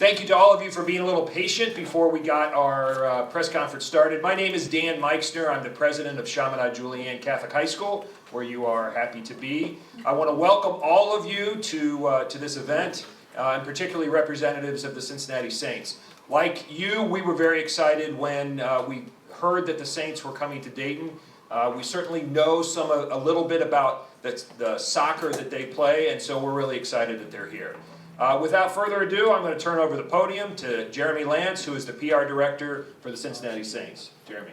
Thank you to all of you for being a little patient before we got our press conference started. My name is Dan Meixner. I'm the president of Chaminade Julienne Catholic High School, where you are happy to be. I want to welcome all of you to this event, and particularly representatives of the Cincinnati Saints. Like you, we were very excited when we heard that the Saints were coming to Dayton. We certainly know a little bit about the soccer that they play, and so we're really excited that they're here. Without further ado, I'm going to turn over the podium to Jeremy Lance, who is the PR director for the Cincinnati Saints. Jeremy.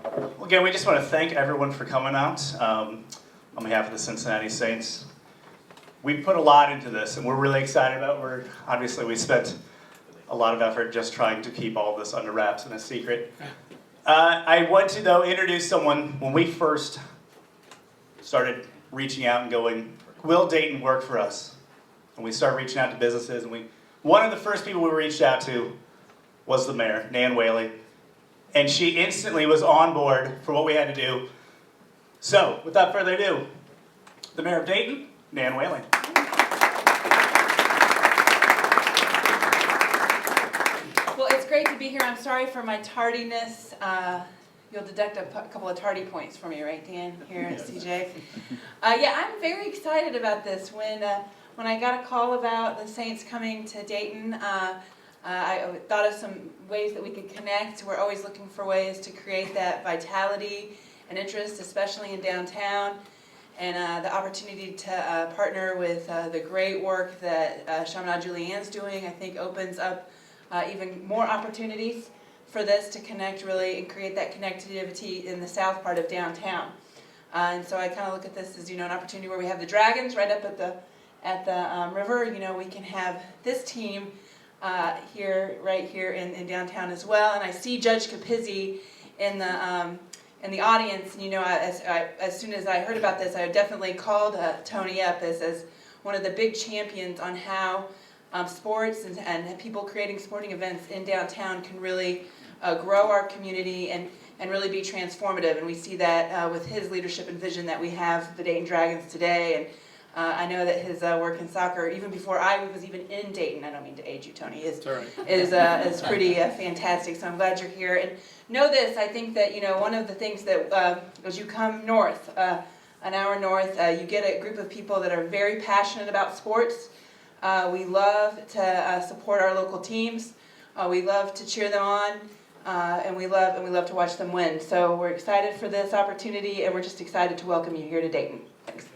Well, again, we just want to thank everyone for coming out on behalf of the Cincinnati Saints. We put a lot into this, and we're really excited about it. Obviously, we spent a lot of effort just trying to keep all of this under wraps and a secret. I want to, though, introduce someone. When we first started reaching out and going, will Dayton work for us? And we started reaching out to businesses, and one of the first people we reached out to was the mayor, Nan Whaley. And she instantly was on board for what we had to do. So, without further ado, the mayor of Dayton, Nan Whaley. Well, it's great to be here. I'm sorry for my tardiness. You'll deduct a couple of tardy points for me, right, Dan, here at CJ? Yeah, I'm very excited about this. When I got a call about the Saints coming to Dayton, I thought of some ways that we could connect. We're always looking for ways to create that vitality and interest, especially in downtown. And the opportunity to partner with the great work that Chaminade Julienne's doing, I think opens up even more opportunities for this to connect really and create that connectivity in the south part of downtown. And so I kind of look at this as, an opportunity where we have the Dragons right up at the river. We can have this team right here in downtown as well. And I see Judge Capizzi in the audience. And, as soon as I heard about this, I definitely called Tony up as one of the big champions on how sports and people creating sporting events in downtown can really grow our community and really be transformative. And we see that with his leadership and vision that we have the Dayton Dragons today. And I know that his work in soccer, even before I was even in Dayton, I don't mean to age you, Tony, is pretty fantastic. So I'm glad you're here. And know this, I think that, one of the things that as you come north, an hour north, you get a group of people that are very passionate about sports. We love to support our local teams. We love to cheer them on, and we love to watch them win. So we're excited for this opportunity, and we're just excited to welcome you here to Dayton. Thanks.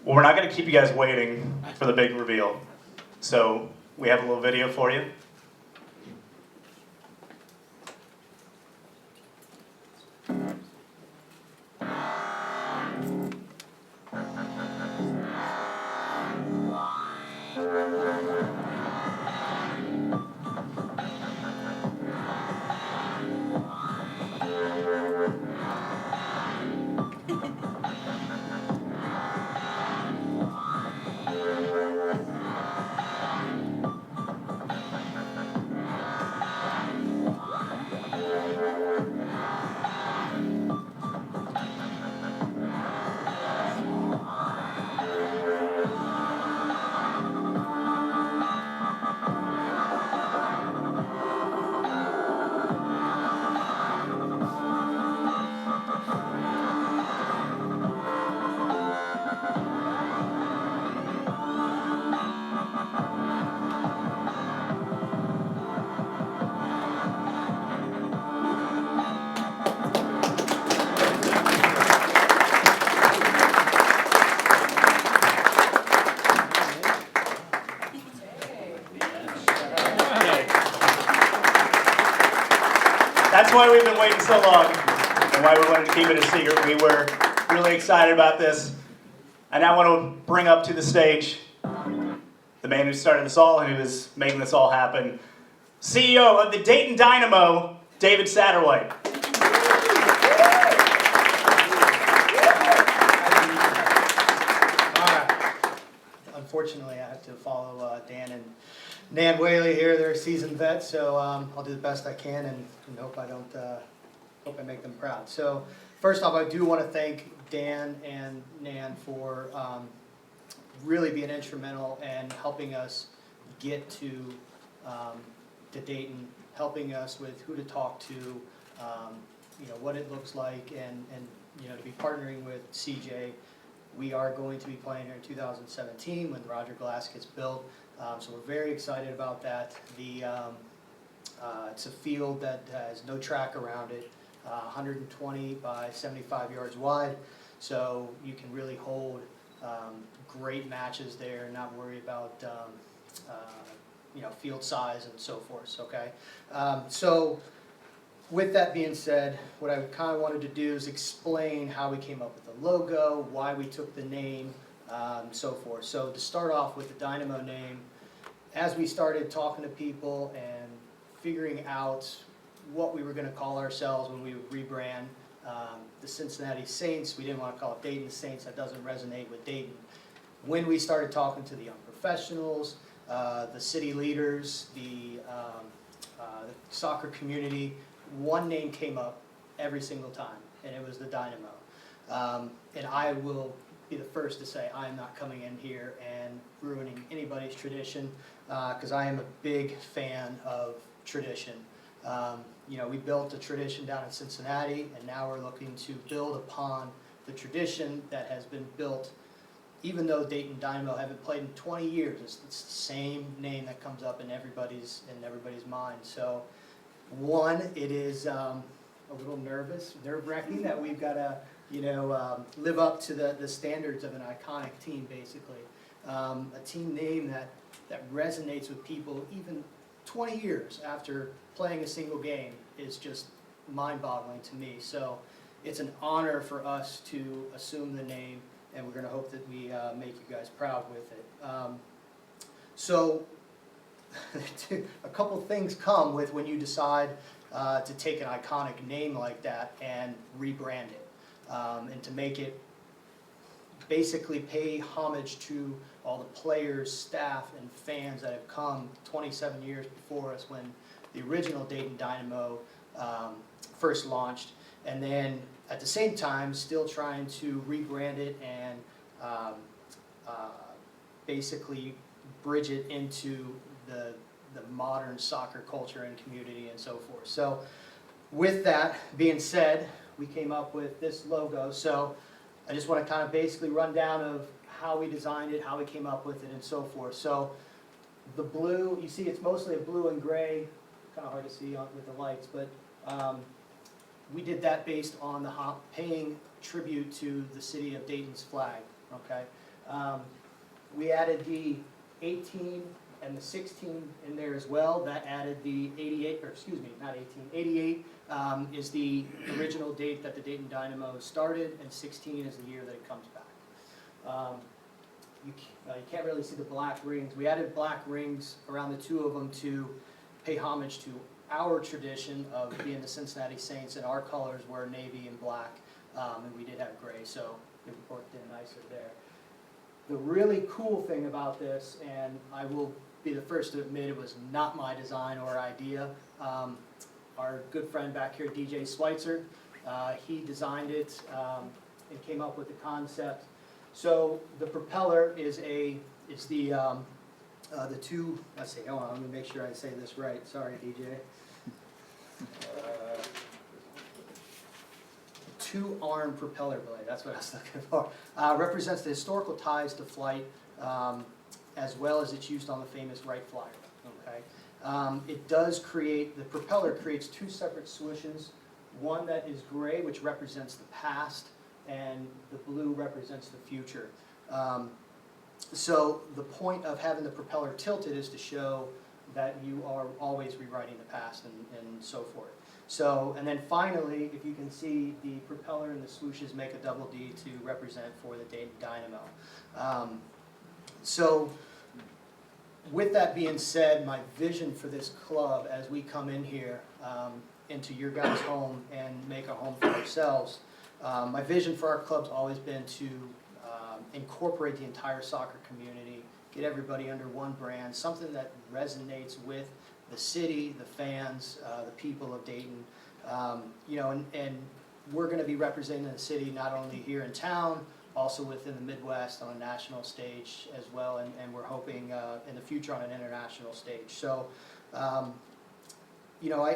Well, we're not going to keep you guys waiting for the big reveal. So we have a little video for you. That's why we've been waiting so long, and why we wanted to keep it a secret. We were really excited about this. And I want to bring up to the stage the man who started this all and who is making this all happen, CEO of the Dayton Dynamo, David Satterwhite. Unfortunately, I have to follow Dan and Nan Whaley here. They're seasoned vets, so I'll do the best I can and hope I make them proud. So, First off, I do want to thank Dan and Nan for really being instrumental in helping us get to Dayton, helping us with who to talk to, what it looks like, and to be partnering with CJ. We are going to be playing here in 2017 when Roger Glass gets built, so we're very excited about that. It's a field that has no track around it, 120 by 75 yards wide, so you can really hold great matches there and not worry about field size and so forth, okay? So with that being said, what I kind of wanted to do is explain how we came up with the logo, why we took the name, so forth. So to start off with the Dynamo name, as we started talking to people and figuring out what we were going to call ourselves when we would rebrand the Cincinnati Saints, we didn't want to call it Dayton Saints. That doesn't resonate with Dayton. When we started talking to the young professionals, the city leaders, the soccer community, one name came up every single time, and it was the Dynamo. And I will be the first to say I am not coming in here and ruining anybody's tradition, because I am a big fan of tradition. We built a tradition down in Cincinnati, and now we're looking to build upon the tradition that has been built. Even though Dayton Dynamo haven't played in 20 years, it's the same name that comes up in everybody's mind. So, one, it is a little nerve-wracking that we've got to, live up to the standards of an iconic team, basically. A team name that resonates with people even 20 years after playing a single game is just mind-boggling to me. So, it's an honor for us to assume the name, and we're going to hope that we make you guys proud with it. So a couple things come with when you decide to take an iconic name like that and rebrand it, and to make it basically pay homage to all the players, staff, and fans that have come 27 years before us when the original Dayton Dynamo first launched, and then at the same time still trying to rebrand it and basically bridge it into the modern soccer culture and community and so forth. So with that being said, we came up with this logo. So I just want to kind of basically run down of how we designed it, how we came up with it, and so forth. So the blue, you see it's mostly a blue and gray, kind of hard to see with the lights, but we did that based on paying tribute to the city of Dayton's flag, okay? We added the 18 and the 16 in there as well. That added the 88, or excuse me, not 18, 88 is the original date that the Dayton Dynamo started, and 16 is the year that it comes back. You can't really see the black rings. We added black rings around the two of them to pay homage to our tradition of being the Cincinnati Saints, and our colors were navy and black, and we did have gray, so it worked in nicely there. The really cool thing about this, and I will be the first to admit it was not my design or idea, our good friend back here, DJ Schweitzer, he designed it and came up with the concept. So the propeller is the two, let's see, hold on, let me make sure I say this right. Sorry, DJ. Two-arm propeller blade, that's what I was looking for. Represents the historical ties to flight, as well as it's used on the famous Wright Flyer, okay? It does create, the propeller creates two separate swooshes, one that is gray, which represents the past, and the blue represents the future. So the point of having the propeller tilted is to show that you are always rewriting the past and so forth. So, and then finally, if you can see, the propeller and the swooshes make a double D to represent for the Dayton Dynamo. So with that being said, my vision for this club as we come in here into your guys' home and make a home for ourselves, my vision for our club's always been to incorporate the entire soccer community, get everybody under one brand, something that resonates with the city, the fans, the people of Dayton, and we're gonna be representing the city not only here in town, also within the Midwest on a national stage as well, and we're hoping in the future on an international stage. So, you know,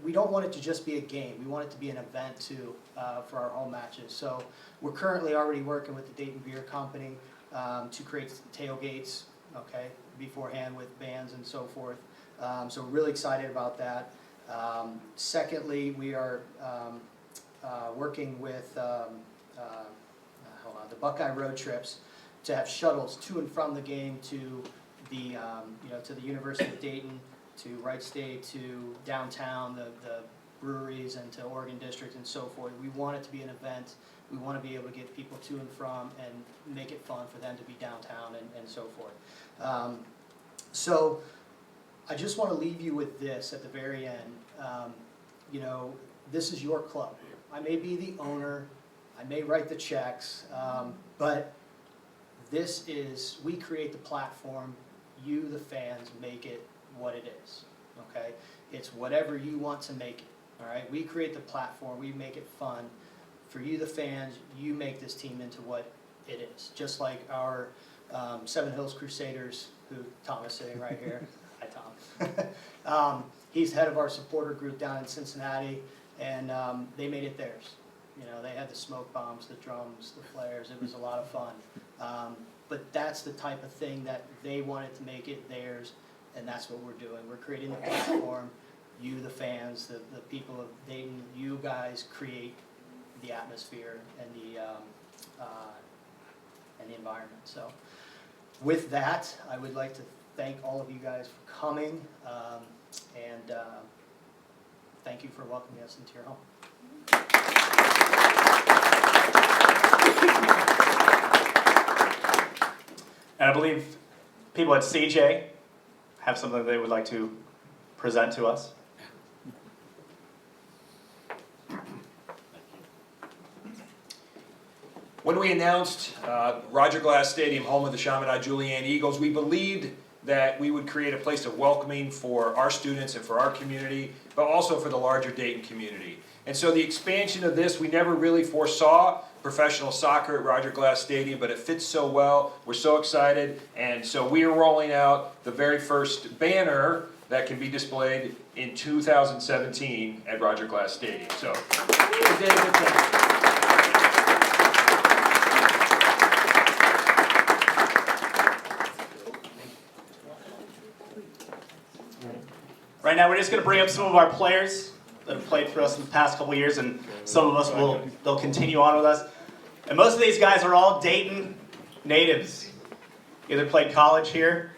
we don't want it to just be a game. We want it to be an event too for our home matches. So we're currently already working with the Dayton Beer Company to create tailgates, okay, beforehand with bands and so forth. So we're really excited about that. Secondly, we are working with the Buckeye Road Trips to have shuttles to and from the game to the you know, to the University of Dayton, to Wright State, to downtown, the breweries, and to Oregon District and so forth. We want it to be an event. We want to be able to get people to and from and make it fun for them to be downtown and so forth. So I just want to leave you with this at the very end. You know, this is your club. I may be the owner, I may write the checks, but this is, we create the platform, you, the fans, make it what it is, okay? It's whatever you want to make it, all right? We create the platform, we make it fun. For you, the fans, you make this team into what it is. Just like our Seven Hills Crusaders, who Tom is sitting right here. Hi, Tom. He's head of our supporter group down in Cincinnati, and they made it theirs. You know, they had the smoke bombs, the drums, the flares. It was a lot of fun. But that's the type of thing that they wanted to make it theirs, and that's what we're doing. We're creating the platform. You, the fans, the people of Dayton, you guys create the atmosphere and the environment. So with that, I would like to thank all of you guys for coming, and thank you for welcoming us into your home. And I believe people at CJ have something they would like to present to us. When we announced Roger Glass Stadium, home of the Chaminade Julienne Eagles, we believed that we would create a place of welcoming for our students and for our community, but also for the larger Dayton community. And so the expansion of this, we never really foresaw professional soccer at Roger Glass Stadium, but it fits so well. We're so excited, and so we are rolling out the very first banner that can be displayed in 2017 at Roger Glass Stadium. So, David, thank you. Right now, we're just going to bring up some of our players that have played for us in the past couple years, and some of us they'll continue on with us. And most of these guys are all Dayton natives. Either played college here,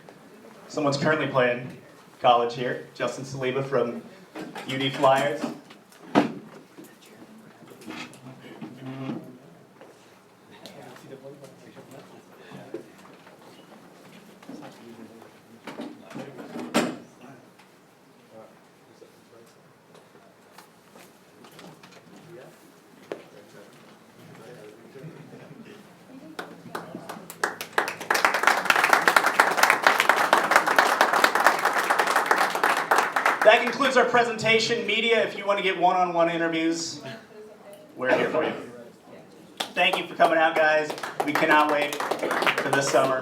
someone's currently playing college here, Justin Saliba from UD Flyers. That concludes our presentation. Media, if you want to get one-on-one interviews, we're here for you. Thank you for coming out, guys. We cannot wait for this summer.